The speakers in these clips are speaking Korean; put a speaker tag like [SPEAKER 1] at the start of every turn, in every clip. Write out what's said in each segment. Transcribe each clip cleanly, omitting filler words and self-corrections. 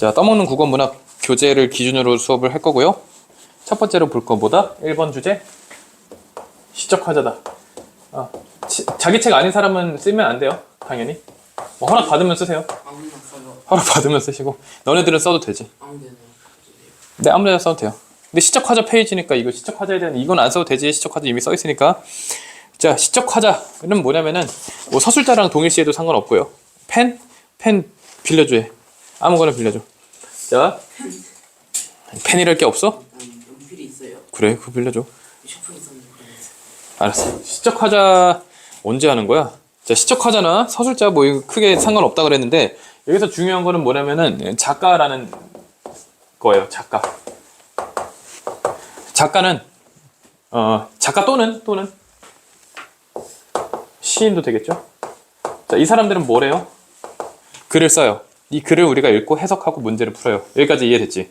[SPEAKER 1] 자, 떠먹는 국어 문학 교재를 기준으로 수업을 할 거고요. 첫 번째로 볼 거보다 1번 주제 시적 화자다. 자기 책 아닌 사람은 쓰면 안 돼요. 당연히. 뭐 허락 받으면 쓰세요.
[SPEAKER 2] 아무나 써요.
[SPEAKER 1] 허락 받으면 쓰시고. 너네들은 써도 되지.
[SPEAKER 2] 아무데나 써도 돼요.
[SPEAKER 1] 네, 아무데나 써도 돼요. 근데 시적 화자 페이지니까 이거 시적 화자에 대한 이건 안 써도 되지. 시적 화자 이미 써 있으니까. 자, 시적 화자는 뭐냐면은 뭐 서술자랑 동일시해도 상관없고요. 펜 빌려줘. 아무거나 빌려줘. 자, 펜이랄 게 없어?
[SPEAKER 2] 연필이 있어요.
[SPEAKER 1] 그래, 그거 빌려줘.
[SPEAKER 2] 슈퍼에 있었는데 모르겠어요.
[SPEAKER 1] 알았어. 시적 화자 언제 하는 거야? 자, 시적 화자나 서술자 뭐 이거 크게 상관없다 그랬는데 여기서 중요한 거는 뭐냐면은 작가라는 거예요. 작가는 작가 또는 시인도 되겠죠. 자, 이 사람들은 뭐래요? 글을 써요. 이 글을 우리가 읽고 해석하고 문제를 풀어요. 여기까지 이해됐지?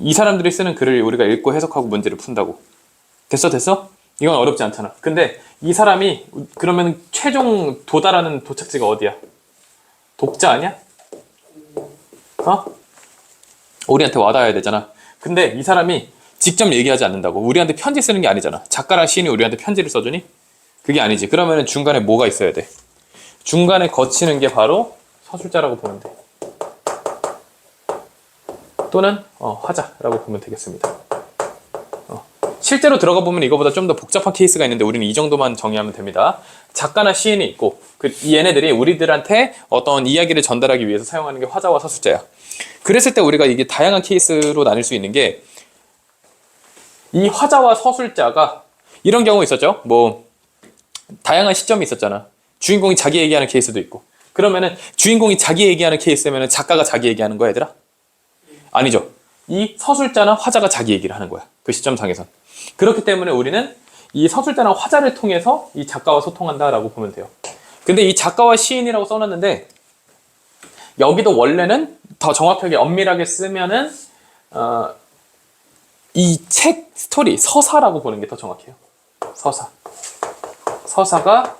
[SPEAKER 1] 이 사람들이 쓰는 글을 우리가 읽고 해석하고 문제를 푼다고. 됐어? 이건 어렵지 않잖아. 근데 이 사람이 그러면 최종 도달하는 도착지가 어디야? 독자 아니야? 우리한테 와닿아야 되잖아. 근데 이 사람이 직접 얘기하지 않는다고. 우리한테 편지 쓰는 게 아니잖아. 작가랑 시인이 우리한테 편지를 써주니? 그게 아니지. 그러면 중간에 뭐가 있어야 돼? 중간에 거치는 게 바로 서술자라고 보면 돼. 또는 화자라고 보면 되겠습니다. 실제로 들어가 보면 이거보다 좀 더 복잡한 케이스가 있는데 우리는 이 정도만 정의하면 됩니다. 작가나 시인이 있고 얘네들이 우리들한테 어떤 이야기를 전달하기 위해서 사용하는 게 화자와 서술자야. 그랬을 때 우리가 이게 다양한 케이스로 나눌 수 있는 게 이 화자와 서술자가 이런 경우 있었죠. 뭐 다양한 시점이 있었잖아. 주인공이 자기 얘기하는 케이스도 있고. 그러면은 주인공이 자기 얘기하는 케이스면은 작가가 자기 얘기하는 거야, 얘들아? 아니죠. 이 서술자나 화자가 자기 얘기를 하는 거야. 그 시점상에선. 그렇기 때문에 우리는 이 서술자나 화자를 통해서 이 작가와 소통한다라고 보면 돼요. 근데 이 작가와 시인이라고 써놨는데 여기도 원래는 더 정확하게 엄밀하게 쓰면은 이 책 스토리 서사라고 보는 게 더 정확해요. 서사가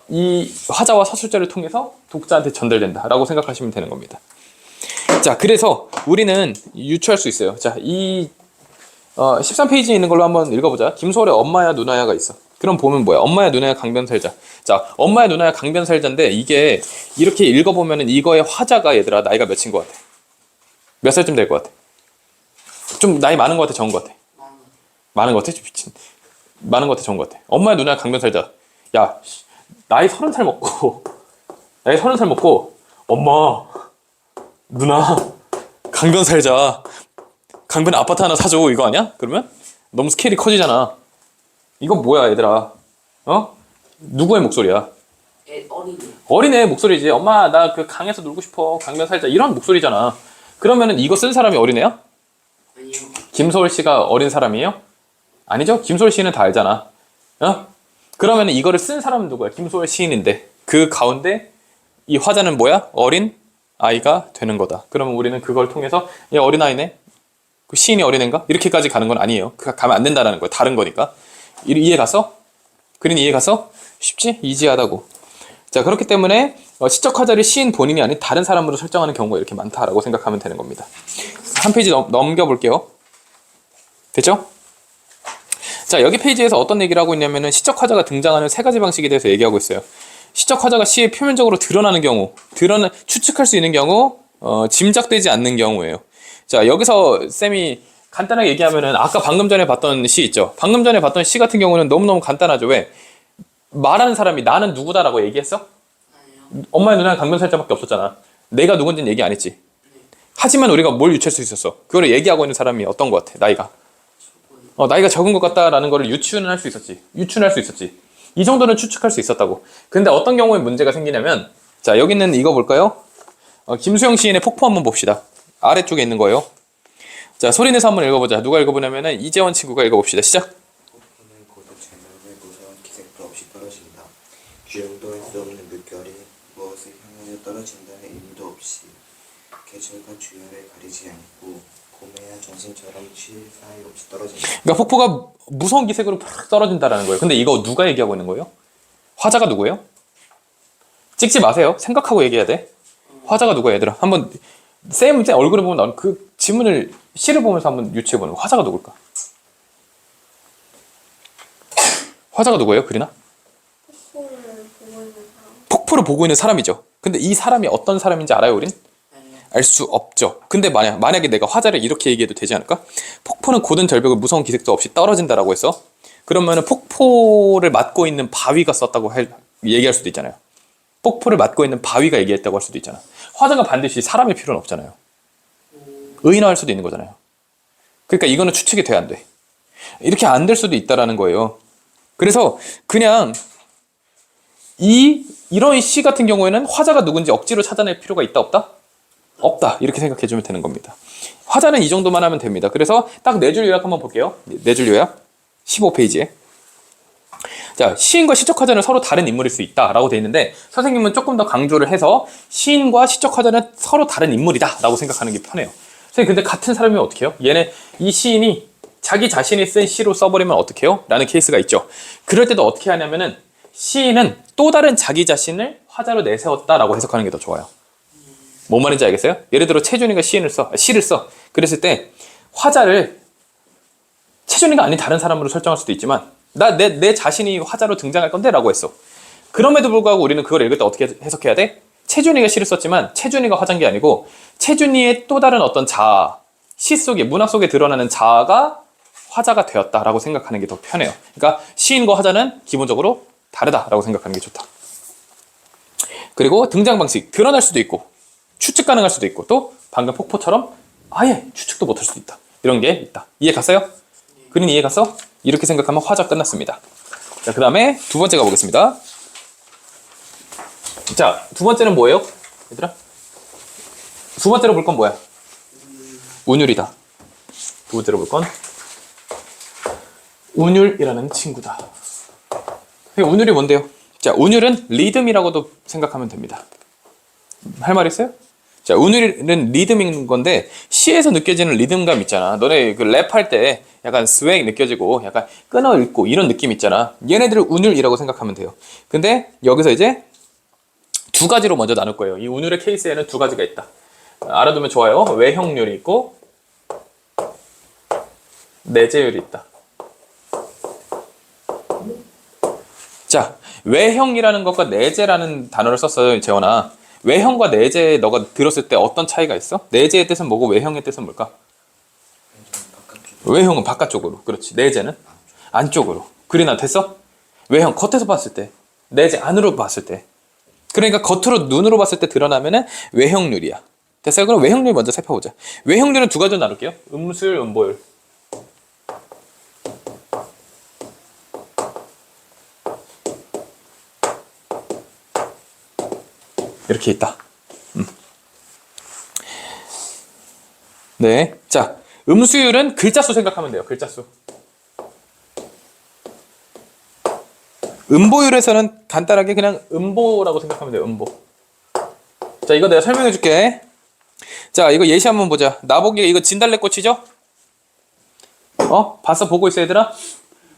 [SPEAKER 1] 이 화자와 서술자를 통해서 독자한테 전달된다라고 생각하시면 되는 겁니다. 자, 그래서 우리는 유추할 수 있어요. 자, 이 13페이지에 있는 걸로 한번 읽어보자. 김소월의 엄마야 누나야가 있어. 그럼 보면 뭐야? 엄마야 누나야 강변살자. 자, 엄마야 누나야 강변살자인데 이게 이렇게 읽어보면은 이거의 화자가 얘들아 나이가 몇인 것 같아? 몇 살쯤 될 것 같아? 좀 나이 많은 것 같아? 적은 것 같아? 많은 것 같아? 미친. 많은 것 같아? 적은 것 같아? 엄마야 누나야 강변살자. 야, 나이 30살 먹고 엄마 누나 강변 살자. 강변 아파트 하나 사줘. 이거 아니야? 그러면? 너무 스케일이 커지잖아. 이거 뭐야 얘들아? 누구의 목소리야? 어린애 목소리지. 엄마 나 그 강에서 놀고 싶어. 강변 살자. 이런 목소리잖아. 그러면은 이거 쓴 사람이 어린애야?
[SPEAKER 2] 아니요.
[SPEAKER 1] 김소월 씨가 어린 사람이에요? 아니죠? 김소월 씨는 다 알잖아. 그러면은 이거를 쓴 사람은 누구야? 김소월 시인인데 그 가운데 이 화자는 뭐야? 어린 아이가 되는 거다. 그러면 우리는 그걸 통해서 얘 어린아이네? 그 시인이 어린애인가? 이렇게까지 가는 건 아니에요. 가면 안 된다는 거야. 다른 거니까. 이해 갔어? 그린 이해 갔어? 쉽지? 이지하다고. 자, 그렇기 때문에 시적 화자를 시인 본인이 아닌 다른 사람으로 설정하는 경우가 이렇게 많다라고 생각하면 되는 겁니다. 한 페이지 넘겨볼게요. 됐죠? 자, 여기 페이지에서 어떤 얘기를 하고 있냐면은 시적 화자가 등장하는 세 가지 방식에 대해서 얘기하고 있어요. 시적 화자가 시에 표면적으로 드러나는 경우, 추측할 수 있는 경우, 짐작되지 않는 경우예요. 자, 여기서 쌤이 간단하게 얘기하면은 아까 방금 전에 봤던 시 있죠. 방금 전에 봤던 시 같은 경우는 너무너무 간단하죠. 왜? 말하는 사람이 나는 누구다라고 얘기했어?
[SPEAKER 2] 아니요.
[SPEAKER 1] 엄마의 누나는 강변살자밖에 없었잖아. 내가 누군지는 얘기 안 했지. 하지만 우리가 뭘 유추할 수 있었어? 그거를 얘기하고 있는 사람이 어떤 것 같아? 나이가. 나이가 적은 것 같다라는 거를 유추할 수 있었지. 이 정도는 추측할 수 있었다고. 근데 어떤 경우에 문제가 생기냐면, 자, 여기 있는 이거 볼까요? 김수영 시인의 폭포 한번 봅시다. 아래쪽에 있는 거예요. 자, 소리내서 한번 읽어보자. 누가 읽어보냐면은 이재원 친구가 읽어봅시다. 시작.
[SPEAKER 3] 폭포는 고도 제목을 무서운 기색도 없이 떨어진다. 주영도 할 수 없는 물결이 무엇을 향하여 떨어진다는 의미도 없이 계절과 주야를 가리지 않고 고매야 전신처럼 쉴 사이 없이 떨어진다.
[SPEAKER 1] 그러니까 폭포가 무서운 기색으로 팍 떨어진다라는 거예요. 근데 이거 누가 얘기하고 있는 거예요? 화자가 누구예요? 찍지 마세요. 생각하고 얘기해야 돼. 화자가 누구야, 얘들아? 한번 쌤 얼굴을 보면 나는 그 지문을 시를 보면서 한번 유추해보는 거. 화자가 누굴까? 화자가 누구예요? 그리나? 폭포를 보고 있는 사람이죠. 근데 이 사람이 어떤 사람인지 알아요, 우린?
[SPEAKER 2] 아니요.
[SPEAKER 1] 알 수 없죠. 근데 만약에 내가 화자를 이렇게 얘기해도 되지 않을까? 폭포는 고든 절벽을 무서운 기색도 없이 떨어진다라고 했어. 그러면은 폭포를 맞고 있는 바위가 썼다고 얘기할 수도 있잖아요. 폭포를 맞고 있는 바위가 얘기했다고 할 수도 있잖아. 화자가 반드시 사람일 필요는 없잖아요. 의인화할 수도 있는 거잖아요. 그러니까 이거는 추측이 돼야 안 돼. 이렇게 안 될 수도 있다라는 거예요. 그래서 그냥 이런 시 같은 경우에는 화자가 누군지 억지로 찾아낼 필요가 있다 없다? 없다. 이렇게 생각해 주면 되는 겁니다. 화자는 이 정도만 하면 됩니다. 그래서 딱 네 줄 요약 한번 볼게요. 네 줄 요약 15페이지에. 자, 시인과 시적화자는 서로 다른 인물일 수 있다라고 돼 있는데 선생님은 조금 더 강조를 해서 시인과 시적화자는 서로 다른 인물이다라고 생각하는 게 편해요. 선생님 근데 같은 사람이면 어떡해요? 이 시인이 자기 자신이 쓴 시로 써버리면 어떡해요? 라는 케이스가 있죠. 그럴 때도 어떻게 하냐면은 시인은 또 다른 자기 자신을 화자로 내세웠다라고 해석하는 게 더 좋아요. 뭔 말인지 알겠어요? 예를 들어 최준이가 시를 써. 그랬을 때 화자를 최준이가 아닌 다른 사람으로 설정할 수도 있지만 내 자신이 화자로 등장할 건데 라고 했어. 그럼에도 불구하고 우리는 그걸 읽을 때 어떻게 해석해야 돼? 최준이가 시를 썼지만 최준이가 화자인 게 아니고 최준이의 또 다른 어떤 자아, 시 속에, 문학 속에 드러나는 자아가 화자가 되었다라고 생각하는 게 더 편해요. 그러니까 시인과 화자는 기본적으로 다르다라고 생각하는 게 좋다. 그리고 등장 방식, 드러날 수도 있고 추측 가능할 수도 있고 또 방금 폭포처럼 아예 추측도 못할 수도 있다. 이런 게 있다. 이해 갔어요? 그린 이해 갔어? 이렇게 생각하면 화자 끝났습니다. 자, 그 다음에 두 번째 가보겠습니다. 자, 두 번째는 뭐예요? 얘들아? 두 번째로 볼 건 뭐야? 운율이다. 두 번째로 볼 건 운율이라는 친구다. 운율이 뭔데요? 자, 운율은 리듬이라고도 생각하면 됩니다. 할 말 있어요? 자, 운율은 리듬인 건데 시에서 느껴지는 리듬감 있잖아. 너네 그 랩할 때 약간 스웩 느껴지고 약간 끊어읽고 이런 느낌 있잖아. 얘네들을 운율이라고 생각하면 돼요. 근데 여기서 이제 두 가지로 먼저 나눌 거예요. 이 운율의 케이스에는 두 가지가 있다. 알아두면 좋아요. 외형률이 있고 내재율이 있다. 자, 외형이라는 것과 내재라는 단어를 썼어요, 재원아. 외형과 내재 너가 들었을 때 어떤 차이가 있어? 내재의 뜻은 뭐고 외형의 뜻은 뭘까? 외형은 바깥쪽으로. 그렇지. 내재는 안쪽으로. 그리나 됐어? 외형 겉에서 봤을 때, 내재 안으로 봤을 때. 그러니까 겉으로 눈으로 봤을 때 드러나면은 외형률이야. 됐어요? 그럼 외형률 먼저 살펴보자. 외형률은 두 가지로 나눌게요. 음수율, 음보율. 이렇게 있다. 네. 자, 음수율은 글자 수 생각하면 돼요. 글자 수. 음보율에서는 간단하게 그냥 음보라고 생각하면 돼요. 음보. 자, 이거 내가 설명해 줄게. 자, 이거 예시 한번 보자. 나보기가 이거 진달래꽃이죠? 봤어? 보고 있어, 얘들아?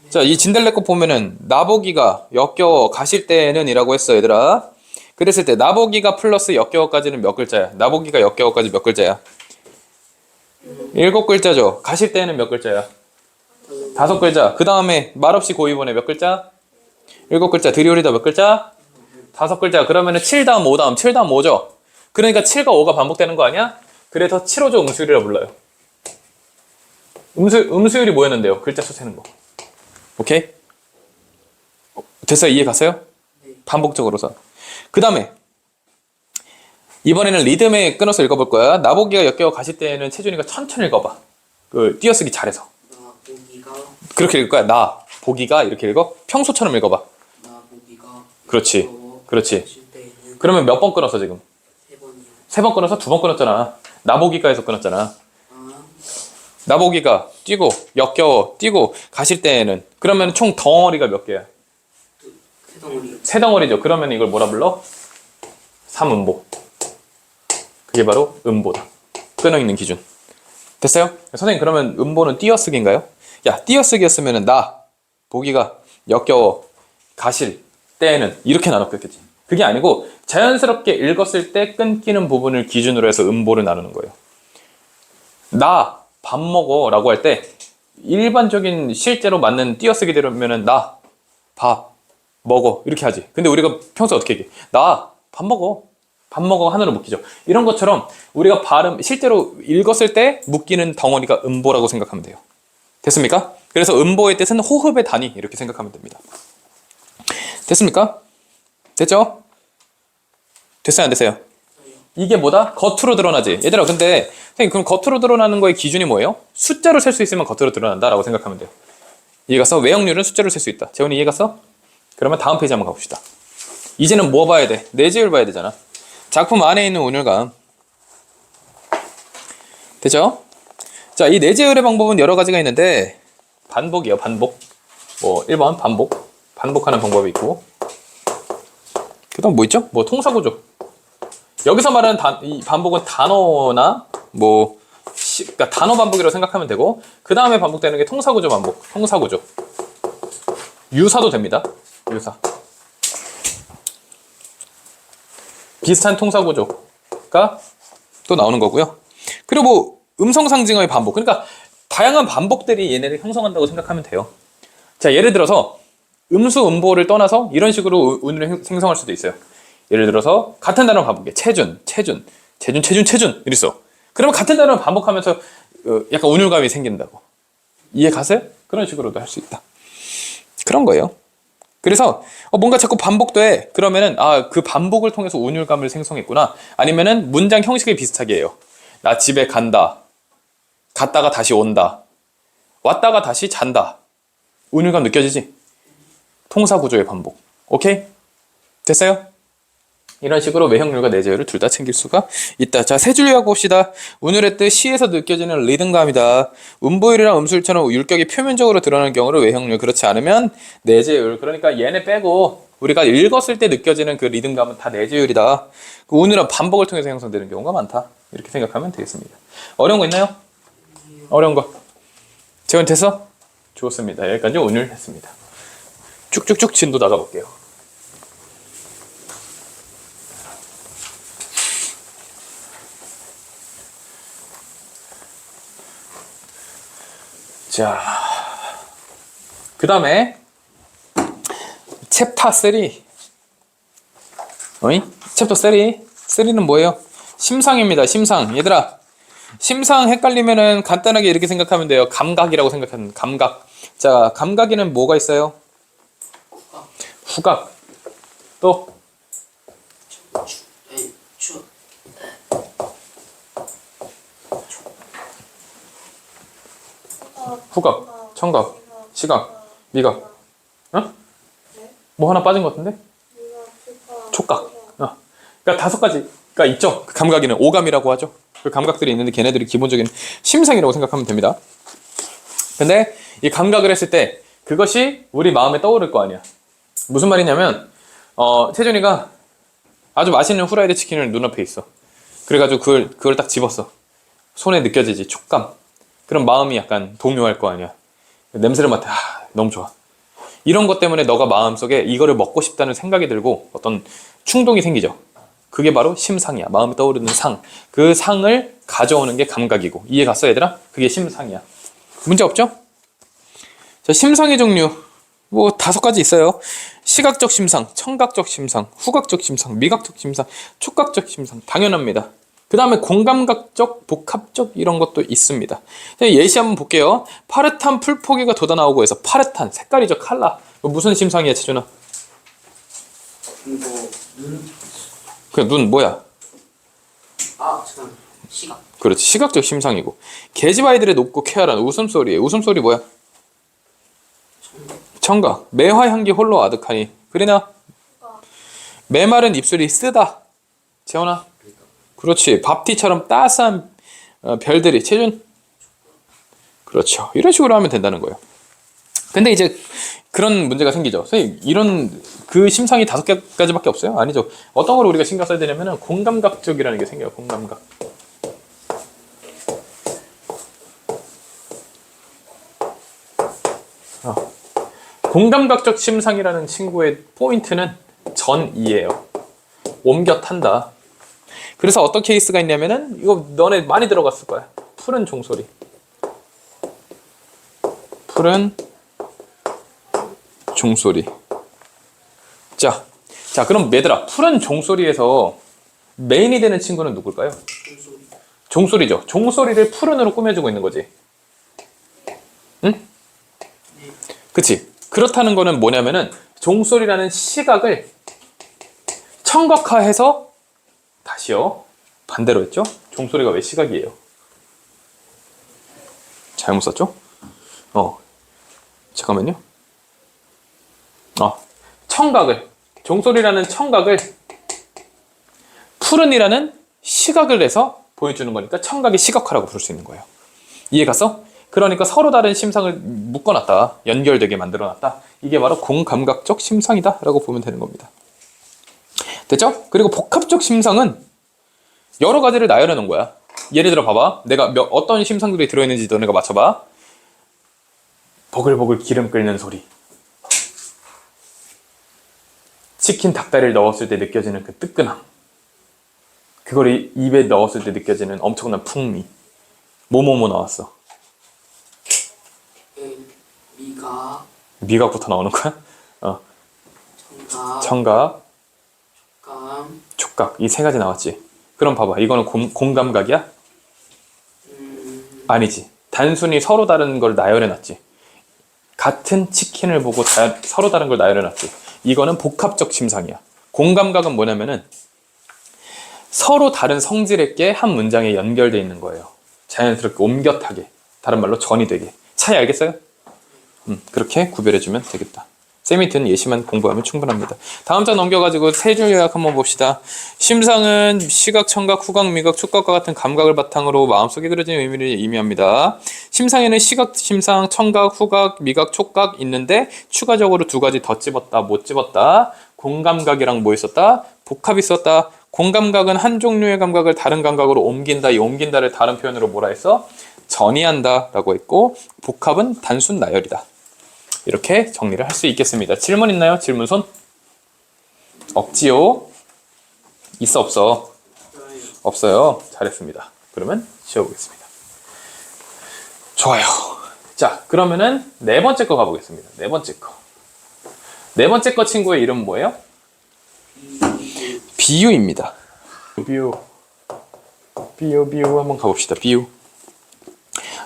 [SPEAKER 1] 자, 이 진달래꽃 보면은 나보기가 역겨워 가실 때는 이라고 했어, 얘들아. 그랬을 때 나보기가 플러스 역겨워까지는 몇 글자야? 나보기가 역겨워까지 몇 글자야? 7글자죠. 가실 때는 몇 글자야? 5글자. 그 다음에 말없이 고이보내 몇 글자? 7글자. 들이오리다 몇 글자? 5글자. 그러면은 7 다음 5 다음 7 다음 5죠. 그러니까 7과 5가 반복되는 거 아니야? 그래서 7호조 음수율이라 불러요. 음수율이 뭐였는데요? 글자 수 세는 거. 오케이? 됐어요? 이해 갔어요? 반복적으로서. 그 다음에 이번에는 리듬에 끊어서 읽어볼 거야. 나보기가 역겨워 가실 때는 채준이가 천천히 읽어봐. 그 띄어쓰기 잘해서.
[SPEAKER 2] 나보기가
[SPEAKER 1] 그렇게 읽을 거야. 나보기가 이렇게 읽어. 평소처럼 읽어봐.
[SPEAKER 2] 나보기가
[SPEAKER 1] 그렇지.
[SPEAKER 2] 역겨워
[SPEAKER 1] 그렇지.
[SPEAKER 2] 가실 때에는
[SPEAKER 1] 그러면 몇 번 끊었어 지금?
[SPEAKER 2] 3번이요.
[SPEAKER 1] 3번 끊어서 2번 끊었잖아. 나보기가에서 끊었잖아.
[SPEAKER 2] 아,
[SPEAKER 1] 나보기가 뛰고 역겨워 뛰고 가실 때에는 그러면 총 덩어리가 몇 개야?
[SPEAKER 2] 세 덩어리요.
[SPEAKER 1] 3덩어리죠. 그러면 이걸 뭐라 불러? 3음보. 그게 바로 음보다. 끊어있는 기준. 됐어요? 선생님 그러면 음보는 띄어쓰기인가요? 야, 띄어쓰기였으면 나 보기가 역겨워 가실 때는 이렇게 나눴겠지. 그게 아니고 자연스럽게 읽었을 때 끊기는 부분을 기준으로 해서 음보를 나누는 거예요. 나 밥 먹어 라고 할 때 일반적인 실제로 맞는 띄어쓰기 되면은 나 밥 먹어 이렇게 하지. 근데 우리가 평소에 어떻게 얘기해? 나 밥 먹어. 밥 먹어 하늘로 묶이죠. 이런 것처럼 우리가 발음 실제로 읽었을 때 묶이는 덩어리가 음보라고 생각하면 돼요. 됐습니까? 그래서 음보의 뜻은 호흡의 단위 이렇게 생각하면 됩니다. 됐습니까? 됐죠? 됐어요 안 됐어요? 이게 뭐다? 겉으로 드러나지. 얘들아 근데 선생님 그럼 겉으로 드러나는 거의 기준이 뭐예요? 숫자로 셀 수 있으면 겉으로 드러난다 라고 생각하면 돼요. 이해갔어? 외형률은 숫자로 셀 수 있다. 재훈이 이해갔어? 그러면 다음 페이지 한번 가봅시다. 이제는 뭐 봐야 돼? 내재율 봐야 되잖아. 작품 안에 있는 운율감. 됐죠? 자, 이 내재율의 방법은 여러 가지가 있는데 반복이에요. 반복. 뭐 1번 반복. 반복하는 방법이 있고 그 다음 뭐 있죠? 뭐 통사구조. 여기서 말하는 이 반복은 단어나 뭐 그러니까 단어 반복이라고 생각하면 되고 그 다음에 반복되는 게 통사구조 반복. 통사구조. 유사도 됩니다. 유사. 비슷한 통사구조가 또 나오는 거고요. 그리고 뭐 음성상징어의 반복. 그러니까 다양한 반복들이 얘네를 형성한다고 생각하면 돼요. 자, 예를 들어서 음수, 음보를 떠나서 이런 식으로 운율을 생성할 수도 있어요. 예를 들어서 같은 단어 반복해. 체준, 체준, 체준, 체준, 체준 이랬어. 그러면 같은 단어를 반복하면서 약간 운율감이 생긴다고. 이해 가세요? 그런 식으로도 할 수 있다. 그런 거예요. 그래서 뭔가 자꾸 반복돼. 그러면은 그 반복을 통해서 운율감을 생성했구나. 아니면은 문장 형식이 비슷하게 해요. 나 집에 간다. 갔다가 다시 온다. 왔다가 다시 잔다. 운율감 느껴지지? 통사구조의 반복. 오케이? 됐어요? 이런 식으로 외형률과 내재율을 둘 다 챙길 수가 있다. 자, 세 줄 요약 봅시다. 운율의 뜻, 시에서 느껴지는 리듬감이다. 음보율이랑 음술처럼 율격이 표면적으로 드러나는 경우를 외형률, 그렇지 않으면 내재율. 그러니까 얘네 빼고 우리가 읽었을 때 느껴지는 그 리듬감은 다 내재율이다. 그 운율은 반복을 통해서 형성되는 경우가 많다. 이렇게 생각하면 되겠습니다. 어려운 거 있나요? 어려운 거. 재원 됐어? 좋습니다. 여기까지 운율 했습니다. 쭉쭉쭉 진도 나가볼게요. 자, 그 다음에 챕터 3. 어이? 챕터 3. 3는 뭐예요? 심상입니다. 심상. 얘들아, 심상 헷갈리면은 간단하게 이렇게 생각하면 돼요. 감각이라고 생각하면 감각. 자, 감각에는 뭐가 있어요? 후각. 또 후각, 청각, 시각, 미각. 어? 뭐 하나 빠진 것 같은데? 촉각. 그러니까 5가지가 있죠. 그 감각에는 오감이라고 하죠. 그 감각들이 있는데 걔네들이 기본적인 심상이라고 생각하면 됩니다. 근데 이 감각을 했을 때 그것이 우리 마음에 떠오를 거 아니야. 무슨 말이냐면 태준이가 아주 맛있는 후라이드 치킨을 눈앞에 있어. 그래가지고 그걸 딱 집었어. 손에 느껴지지, 촉감. 그럼 마음이 약간 동요할 거 아니야. 냄새를 맡아. 너무 좋아. 이런 것 때문에 너가 마음속에 이거를 먹고 싶다는 생각이 들고 어떤 충동이 생기죠. 그게 바로 심상이야. 마음에 떠오르는 상. 그 상을 가져오는 게 감각이고. 이해 갔어, 얘들아? 그게 심상이야. 문제 없죠? 자, 심상의 종류. 뭐 5가지 있어요. 시각적 심상, 청각적 심상, 후각적 심상, 미각적 심상, 촉각적 심상. 당연합니다. 그 다음에 공감각적, 복합적 이런 것도 있습니다. 예시 한번 볼게요. 파릇한 풀포기가 돋아 나오고 해서 파릇한 색깔이죠. 컬러. 무슨 심상이야, 재준아? 그 눈 뭐야?
[SPEAKER 2] 잠깐. 시각.
[SPEAKER 1] 그렇지, 시각적 심상이고. 계집아이들의 높고 쾌활한 웃음소리예요. 웃음소리 뭐야? 청각. 매화향기 홀로 아득하니. 그리나? 메마른 입술이 쓰다. 재원아? 그렇지. 밥티처럼 따스한 별들이. 채준? 그렇죠. 이런 식으로 하면 된다는 거예요. 근데 이제 그런 문제가 생기죠. 선생님, 이런 그 심상이 5개까지밖에 없어요? 아니죠. 어떤 걸 우리가 신경 써야 되냐면은 공감각적이라는 게 생겨요. 공감각. 공감각적 심상이라는 친구의 포인트는 전이에요. 옮겨 탄다. 그래서 어떤 케이스가 있냐면은 이거 너네 많이 들어갔을 거야. 푸른 종소리. 푸른 종소리. 자, 그럼 얘들아, 푸른 종소리에서 메인이 되는 친구는 누굴까요?
[SPEAKER 2] 종소리.
[SPEAKER 1] 종소리죠. 종소리를 푸른으로 꾸며주고 있는 거지. 응?
[SPEAKER 2] 네.
[SPEAKER 1] 그치? 그렇다는 거는 뭐냐면은 종소리라는 시각을 청각화해서 다시요. 반대로 했죠? 종소리가 왜 시각이에요? 잘못 썼죠? 잠깐만요. 종소리라는 청각을 푸른이라는 시각을 내서 보여주는 거니까 청각의 시각화라고 부를 수 있는 거예요. 이해 갔어? 그러니까 서로 다른 심상을 묶어놨다. 연결되게 만들어놨다. 이게 바로 공감각적 심상이다 라고 보면 되는 겁니다. 됐죠? 그리고 복합적 심상은 여러 가지를 나열해 놓은 거야. 예를 들어 봐봐. 내가 어떤 심상들이 들어있는지 너네가 맞춰봐. 버글버글 기름 끓는 소리. 치킨 닭다리를 넣었을 때 느껴지는 그 뜨끈함. 그걸 입에 넣었을 때 느껴지는 엄청난 풍미. 뭐뭐뭐 나왔어.
[SPEAKER 2] 미각,
[SPEAKER 1] 미각부터 나오는 거야? 청각,
[SPEAKER 2] 감,
[SPEAKER 1] 촉각. 이 세 가지 나왔지. 그럼 봐봐. 이거는 공감각이야? 아니지. 단순히 서로 다른 걸 나열해놨지. 같은 치킨을 보고 서로 다른 걸 나열해놨지. 이거는 복합적 심상이야. 공감각은 뭐냐면은 서로 다른 성질의 게 한 문장에 연결되어 있는 거예요. 자연스럽게 옴곁하게. 다른 말로 전이 되게. 차이 알겠어요? 그렇게 구별해주면 되겠다. 쌤이 든 예시만 공부하면 충분합니다. 다음 장 넘겨가지고 세 줄 요약 한번 봅시다. 심상은 시각, 청각, 후각, 미각, 촉각과 같은 감각을 바탕으로 마음속에 그려진 의미를 의미합니다. 심상에는 시각, 심상, 청각, 후각, 미각, 촉각 있는데 추가적으로 두 가지 더 집었다, 못 집었다. 공감각이랑 뭐 있었다? 복합이 있었다. 공감각은 한 종류의 감각을 다른 감각으로 옮긴다. 이 옮긴다를 다른 표현으로 뭐라 했어? 전이한다 라고 했고, 복합은 단순 나열이다. 이렇게 정리를 할 수 있겠습니다. 질문 있나요? 질문 손? 없지요? 있어 없어? 없어요. 잘했습니다. 그러면 지워보겠습니다. 좋아요. 자, 그러면은 네 번째 거 가보겠습니다. 네 번째 거. 네 번째 거 친구의 이름 뭐예요? 비유입니다. 비유 한번 가봅시다. 비유.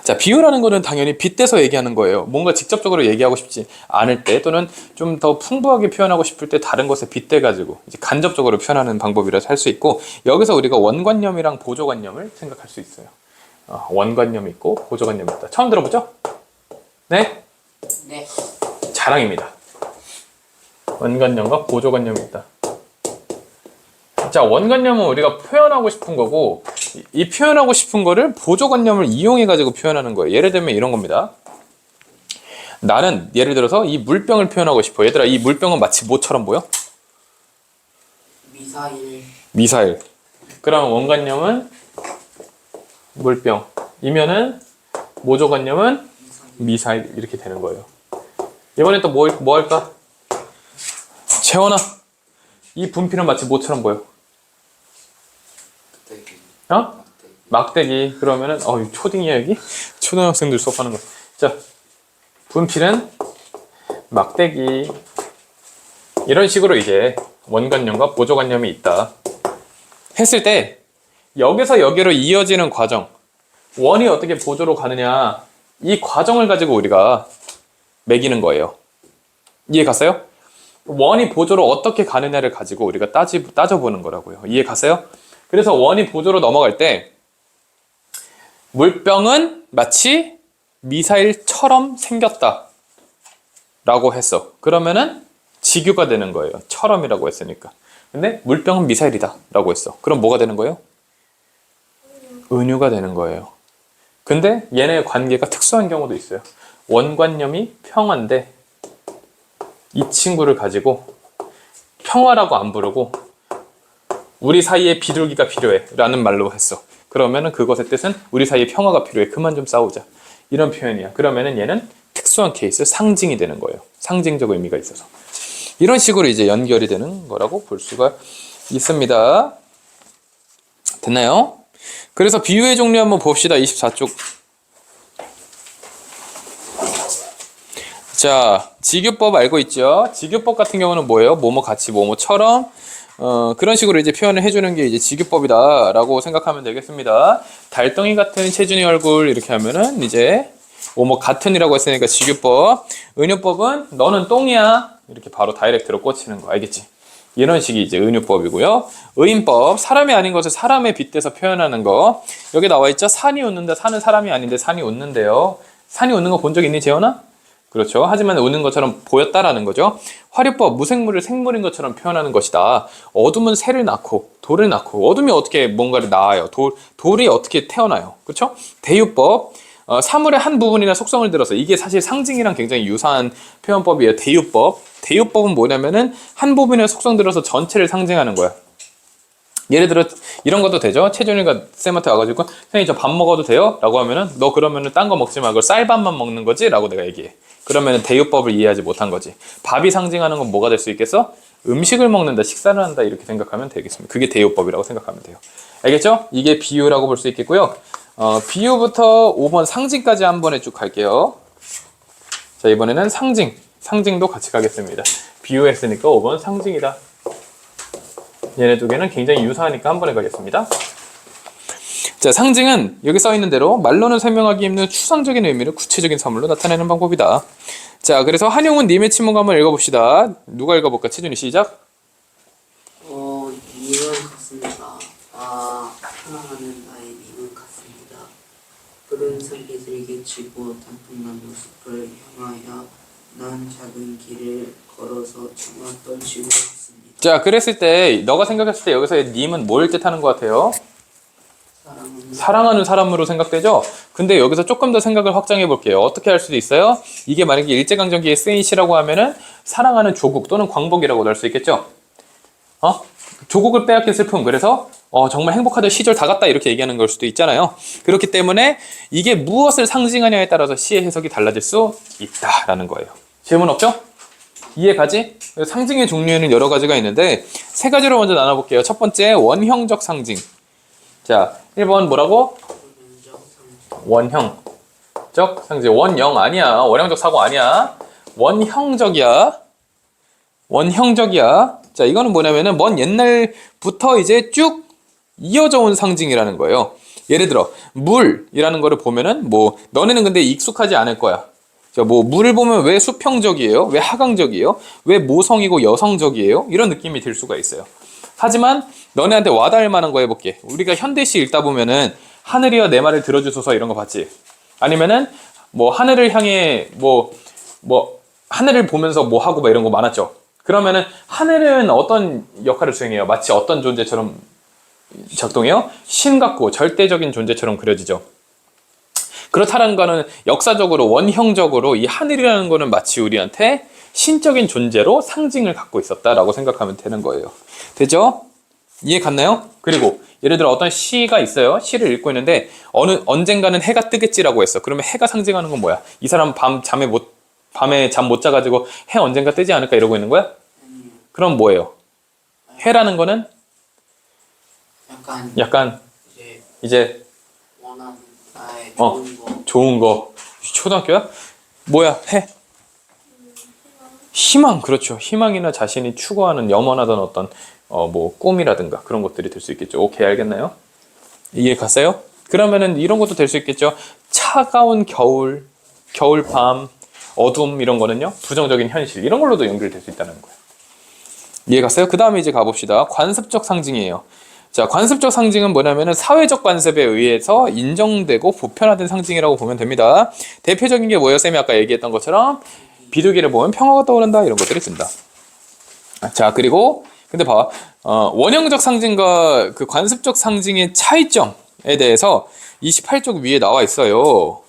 [SPEAKER 1] 자, 비유라는 거는 당연히 빗대서 얘기하는 거예요. 뭔가 직접적으로 얘기하고 싶지 않을 때, 또는 좀 더 풍부하게 표현하고 싶을 때 다른 것에 빗대가지고 이제 간접적으로 표현하는 방법이라서 할 수 있고, 여기서 우리가 원관념이랑 보조관념을 생각할 수 있어요. 원관념이 있고 보조관념이 있다. 처음 들어보죠? 네?
[SPEAKER 2] 네.
[SPEAKER 1] 자랑입니다. 원관념과 보조관념이 있다. 자, 원관념은 우리가 표현하고 싶은 거고, 이 표현하고 싶은 거를 보조관념을 이용해 가지고 표현하는 거예요. 예를 들면 이런 겁니다. 나는 예를 들어서 이 물병을 표현하고 싶어. 얘들아, 이 물병은 마치 뭐처럼 보여? 미사일. 그럼 원관념은 물병이면은 보조관념은 미사일. 이렇게 되는 거예요. 이번엔 또 뭐 할까? 재원아, 이 분필은 마치 뭐처럼 보여? 막대기. 그러면은 초딩이야 여기? 초등학생들 수업하는 거. 자, 분필은 막대기. 이런 식으로 이제 원관념과 보조관념이 있다 했을 때, 여기서 여기로 이어지는 과정, 원이 어떻게 보조로 가느냐, 이 과정을 가지고 우리가 매기는 거예요. 이해 갔어요? 원이 보조로 어떻게 가느냐를 가지고 우리가 따져보는 거라고요. 이해 갔어요? 그래서 원이 보조로 넘어갈 때 물병은 마치 미사일처럼 생겼다 라고 했어. 그러면은 직유가 되는 거예요. 처럼이라고 했으니까. 근데 물병은 미사일이다 라고 했어. 그럼 뭐가 되는 거예요? 은유가 되는 거예요. 근데 얘네의 관계가 특수한 경우도 있어요. 원관념이 평화인데 이 친구를 가지고 평화라고 안 부르고 우리 사이에 비둘기가 필요해 라는 말로 했어. 그러면은 그것의 뜻은 우리 사이에 평화가 필요해, 그만 좀 싸우자, 이런 표현이야. 그러면은 얘는 특수한 케이스, 상징이 되는 거예요. 상징적 의미가 있어서. 이런 식으로 이제 연결이 되는 거라고 볼 수가 있습니다. 됐나요? 그래서 비유의 종류 한번 봅시다. 24쪽. 자, 직유법 알고 있죠? 직유법 같은 경우는 뭐예요? 뭐뭐 같이 뭐뭐처럼 그런 식으로 이제 표현을 해주는 게 이제 직유법이다라고 생각하면 되겠습니다. 달덩이 같은 채준이 얼굴 이렇게 하면은 이제 뭐뭐 같은이라고 했으니까 직유법. 은유법은 너는 똥이야 이렇게 바로 다이렉트로 꽂히는 거 알겠지? 이런 식이 이제 은유법이고요. 의인법, 사람이 아닌 것을 사람에 빗대서 표현하는 거. 여기 나와 있죠? 산이 웃는다. 산은 사람이 아닌데 산이 웃는데요. 산이 웃는 거 본 적 있니, 재현아? 그렇죠. 하지만 웃는 것처럼 보였다라는 거죠. 화류법, 무생물을 생물인 것처럼 표현하는 것이다. 어둠은 새를 낳고 돌을 낳고, 어둠이 어떻게 뭔가를 낳아요? 돌이 어떻게 태어나요? 그렇죠? 대유법, 사물의 한 부분이나 속성을 들어서, 이게 사실 상징이랑 굉장히 유사한 표현법이에요. 대유법. 대유법은 뭐냐면은 한 부분의 속성 들어서 전체를 상징하는 거야. 예를 들어 이런 것도 되죠. 최준이가 쌤한테 와가지고 선생님 저 밥 먹어도 돼요? 라고 하면은 너 그러면은 딴 거 먹지 말고 쌀밥만 먹는 거지? 라고 내가 얘기해. 그러면은 대유법을 이해하지 못한 거지. 밥이 상징하는 건 뭐가 될 수 있겠어? 음식을 먹는다, 식사를 한다 이렇게 생각하면 되겠습니다. 그게 대유법이라고 생각하면 돼요. 알겠죠? 이게 비유라고 볼 수 있겠고요. 비유부터 5번 상징까지 한 번에 쭉 갈게요. 자, 이번에는 상징도 같이 가겠습니다. 비유했으니까 5번 상징이다. 얘네 두 개는 굉장히 유사하니까 한 번에 가겠습니다. 자, 상징은 여기 써 있는 대로 말로는 설명하기 힘든 추상적인 의미를 구체적인 사물로 나타내는 방법이다. 자, 그래서 한용운 님의 침묵 한번 읽어봅시다. 누가 읽어볼까? 최준이 시작.
[SPEAKER 2] 님은 같습니다. 사랑하는 나의 님은 같습니다. 푸른 산기슭에 치고 단풍나무 숲을 향하여 난 작은 길을 걸어서 차마 떨치고 갔습니다.
[SPEAKER 1] 자, 그랬을 때 너가 생각했을 때 여기서의 님은 뭘 뜻하는 것 같아요? 사랑하는 사람으로 생각되죠? 근데 여기서 조금 더 생각을 확장해 볼게요. 어떻게 할 수도 있어요? 이게 만약에 일제강점기의 세인시라고 하면은 사랑하는 조국 또는 광복이라고 할 수 있겠죠? 조국을 빼앗긴 슬픔. 그래서 정말 행복하던 시절 다 갔다 이렇게 얘기하는 걸 수도 있잖아요. 그렇기 때문에 이게 무엇을 상징하냐에 따라서 시의 해석이 달라질 수 있다라는 거예요. 질문 없죠? 이해 가지? 상징의 종류에는 여러 가지가 있는데 세 가지로 먼저 나눠볼게요. 첫 번째, 원형적 상징. 자, 1번 뭐라고? 원형적 상징. 원형 아니야. 원형적 사고 아니야. 원형적이야. 원형적이야. 자, 이거는 뭐냐면은 먼 옛날부터 이제 쭉 이어져 온 상징이라는 거예요. 예를 들어 물이라는 거를 보면은 뭐 너네는 근데 익숙하지 않을 거야. 자, 뭐 물을 보면 왜 수평적이에요? 왜 하강적이에요? 왜 모성이고 여성적이에요? 이런 느낌이 들 수가 있어요. 하지만 너네한테 와닿을 만한 거 해볼게. 우리가 현대시 읽다 보면은 하늘이여 내 말을 들어주소서 이런 거 봤지? 아니면은 뭐 하늘을 향해 뭐 하늘을 보면서 뭐 하고 막 이런 거 많았죠? 그러면은 하늘은 어떤 역할을 수행해요? 마치 어떤 존재처럼 작동해요? 신 같고 절대적인 존재처럼 그려지죠. 그렇다는 거는 역사적으로 원형적으로 이 하늘이라는 거는 마치 우리한테 신적인 존재로 상징을 갖고 있었다라고 생각하면 되는 거예요. 되죠? 이해 갔나요? 그리고 예를 들어 어떤 시가 있어요. 시를 읽고 있는데 언젠가는 해가 뜨겠지라고 했어. 그러면 해가 상징하는 건 뭐야? 이 사람 밤에 잠 못 자가지고 해 언젠가 뜨지 않을까 이러고 있는 거야? 그럼 뭐예요? 해라는 거는 약간 이제
[SPEAKER 2] 원하는 나의
[SPEAKER 1] 좋은 거. 초등학교야? 뭐야? 해? 희망. 그렇죠. 희망이나 자신이 추구하는 염원하던 어떤 뭐 꿈이라든가 그런 것들이 될 수 있겠죠. 오케이, 알겠나요? 이해 갔어요? 그러면은 이런 것도 될 수 있겠죠. 차가운 겨울밤, 어둠 이런 거는요. 부정적인 현실 이런 걸로도 연결될 수 있다는 거예요. 이해 갔어요? 그 다음에 이제 가봅시다. 관습적 상징이에요. 자, 관습적 상징은 뭐냐면은 사회적 관습에 의해서 인정되고 보편화된 상징이라고 보면 됩니다. 대표적인 게 뭐예요? 쌤이 아까 얘기했던 것처럼 비둘기를 보면 평화가 떠오른다 이런 것들이 든다. 자, 그리고 근데 봐, 원형적 상징과 그 관습적 상징의 차이점에 대해서 28쪽 위에 나와 있어요.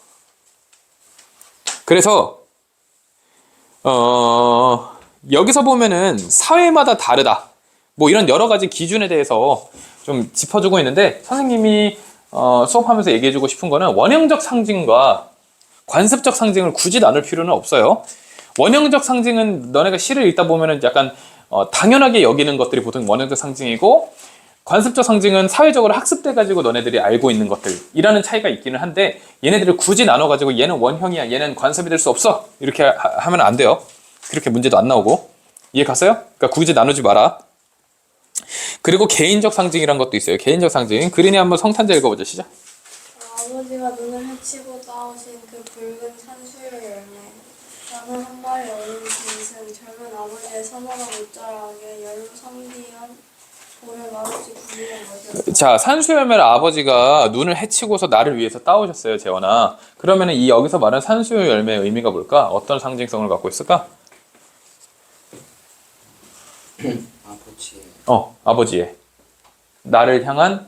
[SPEAKER 1] 그래서 여기서 보면은 사회마다 다르다. 뭐 이런 여러 가지 기준에 대해서 좀 짚어주고 있는데 선생님이 수업하면서 얘기해주고 싶은 거는 원형적 상징과 관습적 상징을 굳이 나눌 필요는 없어요. 원형적 상징은 너네가 시를 읽다 보면은 약간 당연하게 여기는 것들이 보통 원형적 상징이고 관습적 상징은 사회적으로 학습돼가지고 너네들이 알고 있는 것들이라는 차이가 있기는 한데 얘네들을 굳이 나눠가지고 얘는 원형이야, 얘는 관습이 될 수 없어 이렇게 하면 안 돼요. 그렇게 문제도 안 나오고. 이해 갔어요? 그러니까 굳이 나누지 마라. 그리고 개인적 상징이란 것도 있어요. 개인적 상징. 그린이 한번 성탄절 읽어보죠. 시작.
[SPEAKER 4] 아버지가 눈을 헤치고 따오신 그 붉은 산수유 열매. 나는 한 마리 어린 짐승, 젊은 아버지의 선호가 못자라게 열로 성기한 돌을 말없이 굴리는 것이었다.
[SPEAKER 1] 자, 산수열매를 아버지가 눈을 헤치고서 나를 위해서 따오셨어요, 재원아. 그러면 이 여기서 말하는 산수유 열매의 의미가 뭘까? 어떤 상징성을 갖고 있을까?
[SPEAKER 3] 아버지의
[SPEAKER 1] 아버지의 나를 향한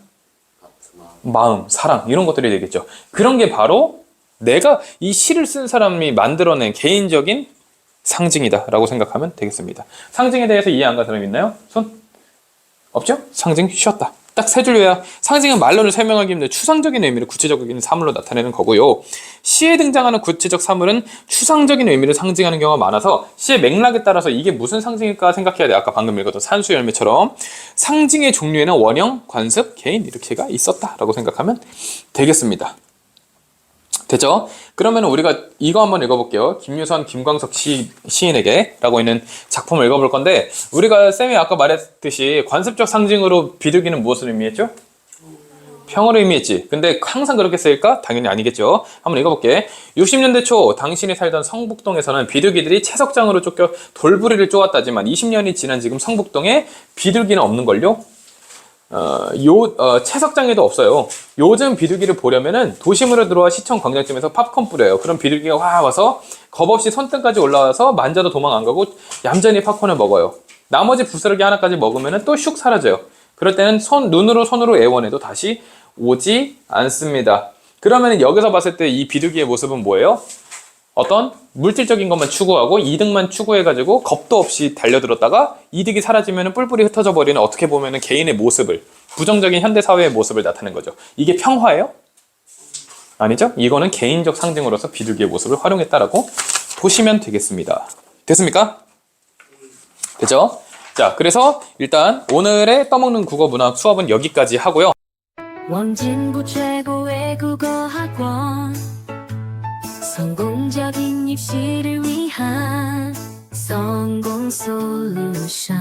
[SPEAKER 1] 마음, 사랑 이런 것들이 되겠죠. 그런 게 바로 내가 이 시를 쓴 사람이 만들어낸 개인적인 상징이다라고 생각하면 되겠습니다. 상징에 대해서 이해 안 간 사람 있나요? 손? 없죠? 상징 쉬었다. 딱 세 줄 요약. 상징은 말로는 설명하기 힘든 추상적인 의미를 구체적인 사물로 나타내는 거고요. 시에 등장하는 구체적 사물은 추상적인 의미를 상징하는 경우가 많아서 시의 맥락에 따라서 이게 무슨 상징일까 생각해야 돼. 아까 방금 읽었던 산수 열매처럼 상징의 종류에는 원형, 관습, 개인 이렇게가 있었다라고 생각하면 되겠습니다. 됐죠? 그러면 우리가 이거 한번 읽어볼게요. 김유선, 김광석 시인에게 라고 있는 작품을 읽어볼 건데 우리가 쌤이 아까 말했듯이 관습적 상징으로 비둘기는 무엇을 의미했죠? 평을 의미했지. 근데 항상 그렇게 쓰일까? 당연히 아니겠죠. 한번 읽어볼게. 60년대 초 당신이 살던 성북동에서는 비둘기들이 채석장으로 쫓겨 돌부리를 쪼았다지만 20년이 지난 지금 성북동에 비둘기는 없는걸요? 채석장에도 없어요. 요즘 비둘기를 보려면은 도심으로 들어와 시청 광장쯤에서 팝콘 뿌려요. 그럼 비둘기가 와 와서 겁없이 손등까지 올라와서 만져도 도망 안 가고 얌전히 팝콘을 먹어요. 나머지 부스러기 하나까지 먹으면은 또 슉 사라져요. 그럴 때는 눈으로 애원해도 다시 오지 않습니다. 그러면 여기서 봤을 때 이 비둘기의 모습은 뭐예요? 어떤 물질적인 것만 추구하고 이득만 추구해가지고 겁도 없이 달려들었다가 이득이 사라지면 뿔뿔이 흩어져 버리는 어떻게 보면 개인의 모습을 부정적인 현대사회의 모습을 나타낸 거죠. 이게 평화예요? 아니죠? 이거는 개인적 상징으로서 비둘기의 모습을 활용했다라고 보시면 되겠습니다. 됐습니까? 됐죠? 자, 그래서 일단 오늘의 떠먹는 국어 문학 수업은 여기까지 하고요.
[SPEAKER 5] 원진구 최고의 국어학원 성공적인 입시를 위한 성공 솔루션